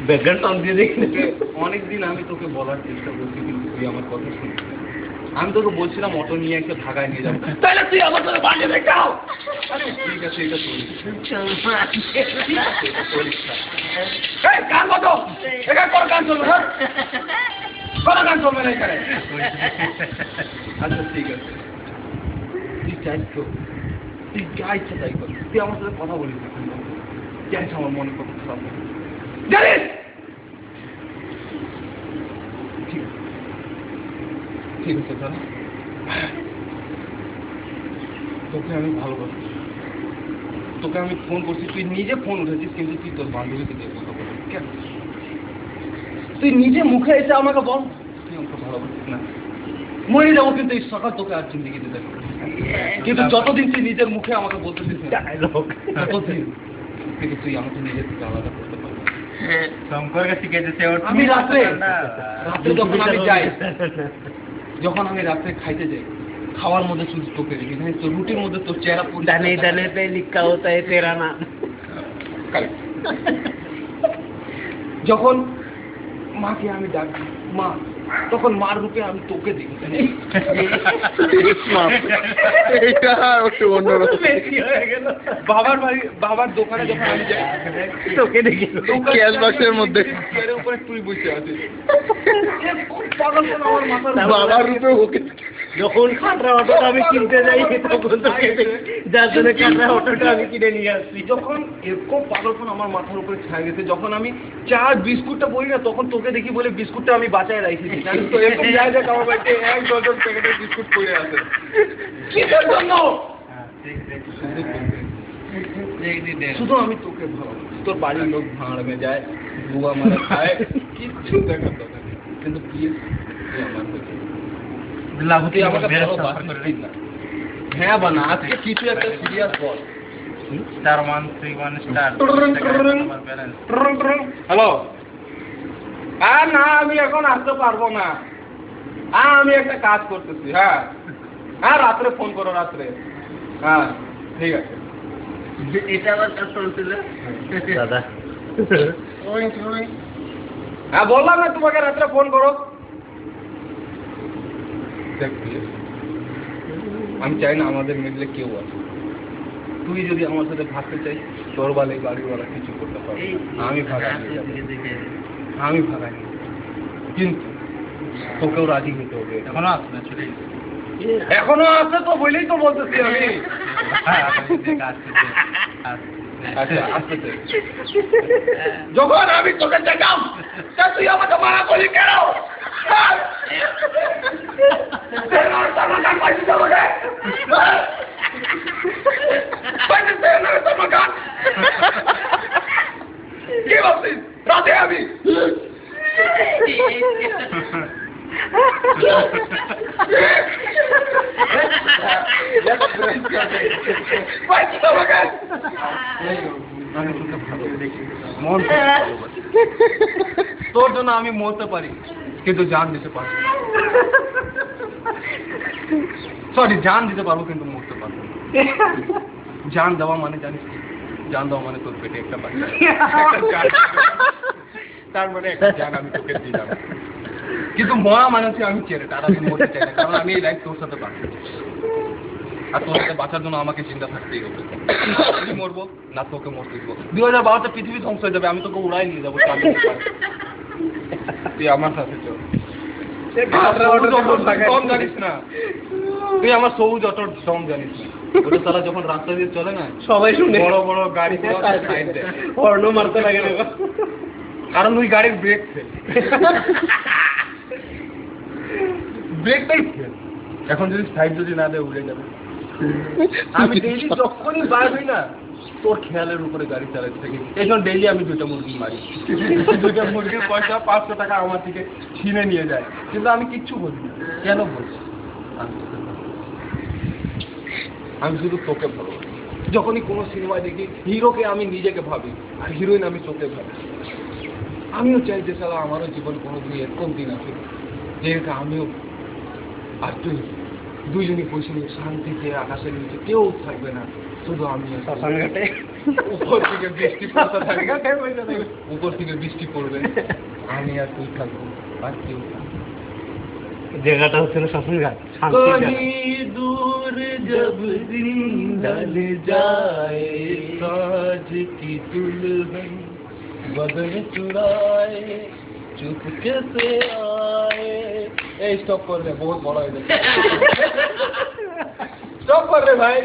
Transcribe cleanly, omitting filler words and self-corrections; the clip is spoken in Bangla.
ব্যাকগ্রাউন্ড সাউন্ড দিয়ে দেখি। অনেকদিন আমি তোকে বলার চেষ্টা করছি কিন্তু তুই আমার কথা শুনবি। আমি তোকে বলছিলাম অটো নিয়ে একটা ঢাকায় নিয়ে যাবো, তাহলে তুই আমার সাথে বাড়িয়ে দেখাও। আরে ঠিক আছে, এটা করিস গান বাজো, এখানে কোনো গান চলবে না, কোনো গান চলবে না এখানে। আচ্ছা ঠিক আছে, তুই চাই তো, তুই যা ইচ্ছা তাই কর, তুই আমার সাথে কথা বলিস না, জানিস আমার মনে কত খারাপ জানিস। ঠিক আছে দাদা, তোকে আমি ভালোবাসি, তোকে আমি ফোন করছি, তুই নিজে ফোন উঠেছিস কিন্তু তুই তোর বান্ধবীকে দিয়ে কথা বলিস কেন? তুই নিজে মুখে এসে আমাকে বল তুই আমাকে ভালোবাসিস না। মরে যাবো কিন্তু এই সকাল তোকে আর জিন্দিগিতে দেখো, কিন্তু যতদিন তুই নিজের মুখে আমাকে বলতেছিস ততদিন কিন্তু তুই আমাকে নিজের থেকে আলাদা করতে পারবি। আমি রাত্রে যখন আমি যাই, যখন আমি রাত্রে খাইতে যাই, খাওয়ার মধ্যে শুধু তোকে দেখি, তো রুটির মধ্যে তোর চেহারা দানে দানে পে লিখা হতা है तेरा नाम। যখন মাকে আমি ডাকি মা, তখন মার রূপে আমি তোকে দেখি। বাবার দোকানে যখন আমি যাই তোকে দেখি ক্যাশ বাক্সের মধ্যে উপরে তুই বসে আছিস, বাবার রূপে ওকে। যখন কাটরা অটোটা আমি কিনতে যাই তখন তোকে যার জন্য কাটরা অটোটা আমি কিনে নিয়ে আসছি। যখন এরকম পাগলপন আমার মাথার উপরে ছায়া গেছে, যখন আমি চা বিস্কুটটা বলি না তখন তোকে দেখি বলে বিস্কুটটা আমি বাঁচায় রাখছি, জানিস তো এরকম জায়গায় আমার বাড়িতে 1 ডজন প্যাকেটের বিস্কুট পড়ে আছে। কিসের জন্য? শুধু আমি তোকে ভালোবাসি। তোর বাড়ির লোক ভাঙড়ে যায়, বুয়া মারা খায়, কিচ্ছু দেখার দরকার নেই, কিন্তু প্লিজ তুই আমার তুই আমাকে ভালোবাসিস না। হ্যাঁ বানা, আজকে কিছু একটা সিরিয়াস বল। হ্যালো, আর না আমি এখন আসতে পারবো না, আমি একটা কাজ করতেছি। হ্যাঁ হ্যাঁ, রাত্রে ফোন করো, রাত্রে। হ্যাঁ ঠিক আছে। এটা আবার কাজ চলছিল দাদা। হ্যাঁ বললাম না তোমাকে রাত্রে ফোন করো। আমি চাই না আমাদের মিডলে কেউ আছে। তুই যদি আমার সাথে ভাগতে চাই, তোর বালে গাড়িওয়ালা কিছু করতে পারবে, আমি ভাগাই নিয়ে যাবো, আমি ভাগাই নিয়ে যাবো। কিন্তু তোকেও রাজি হতে হবে। এখনো আসবে, এখনো আসবে তো বলেই তো বলতেছি আমি। আচ্ছা আসতে যখন আমি তোকে দেখাম তুই আমাকে মানা করলি কেন? কি ভাবছিস রাতে আমি তোর জন্য আমি মরতে পারি কিন্তু জান দিতে পারবো, সরি জান দিতে পারবো কিন্তু মরতে পারবো। জান দেওয়া মানে জানিস, জান দেওয়া মানে তোর পেটে একটা বাচ্চা, তার মানে একটা জান আমি তোকে দিলাম। কিন্তু মরা মানে হচ্ছে আমি ছেড়ে তার আমি মরতে চাই না, কারণ আমি এই লাইফ তোর সাথে বাঁচতে চাই, আর তোর সাথে বাঁচার জন্য আমাকে চিন্তা থাকতেই হবে। আমি মরবো না তোকে মরতে দিব। 2012 পৃথিবী ধ্বংস হয়ে যাবে, আমি তোকে উড়াই নিয়ে যাবো। তুই আমার সাথে চল, কম জানিস না, তুই আমার সবুজ অটোর দম জানিস না। ওটা তারা যখন রাস্তা দিয়ে চলে না সবাই শুনে, বড় বড় গাড়ি সাইড দেয়, হর্ন মারতে লাগে না, কারণ ওই গাড়ির ব্রেক ফেল, ব্রেকটাই ফেল। এখন যদি সাইড যদি না দেয় উড়ে যাবে। আমি ডেইলি যখনই বার হই না তোর খেয়ালের উপরে গাড়ি চালাতে থাকি। এখন ডেইলি আমি 2টা মুরগি মারি, 2টা মুরগির পয়সা 500 টাকা আমার থেকে ছিনে নিয়ে যায়, কিন্তু আমি কিচ্ছু বলি না। কেন বলছি? আমি শুধু তোকে ভালোবাসি। যখনই কোনো সিনেমায় দেখি হিরোকে আমি নিজেকে ভাবি আর হিরোইন আমি তোকে ভাবি। আমিও চাই যে সালা আমারও জীবন কোনোদিন এরকম দিন আসে যেটা আমিও আর তুই দুইজনই বসে শান্তিতে আকাশের নিচে, কেউ থাকবে না, শুধু আমি আর তুই। শ্মশান ঘাটে উপর থেকে বৃষ্টি পড়তে থাকবে, উপর থেকে বৃষ্টি পড়বে, আমি আর তুই থাকবো, আর কেউ থাকবে। জায়গাটা হচ্ছে না শ্মশান ঘাট, শান্তির জায়গা। कहीं दूर जब दिन ढल जाए, साज की दुल्हन बदन चुराए, चुपके से आए। ए स्टॉप कर दे, बहुत बड़ा है। स्टॉप कर दे भाई।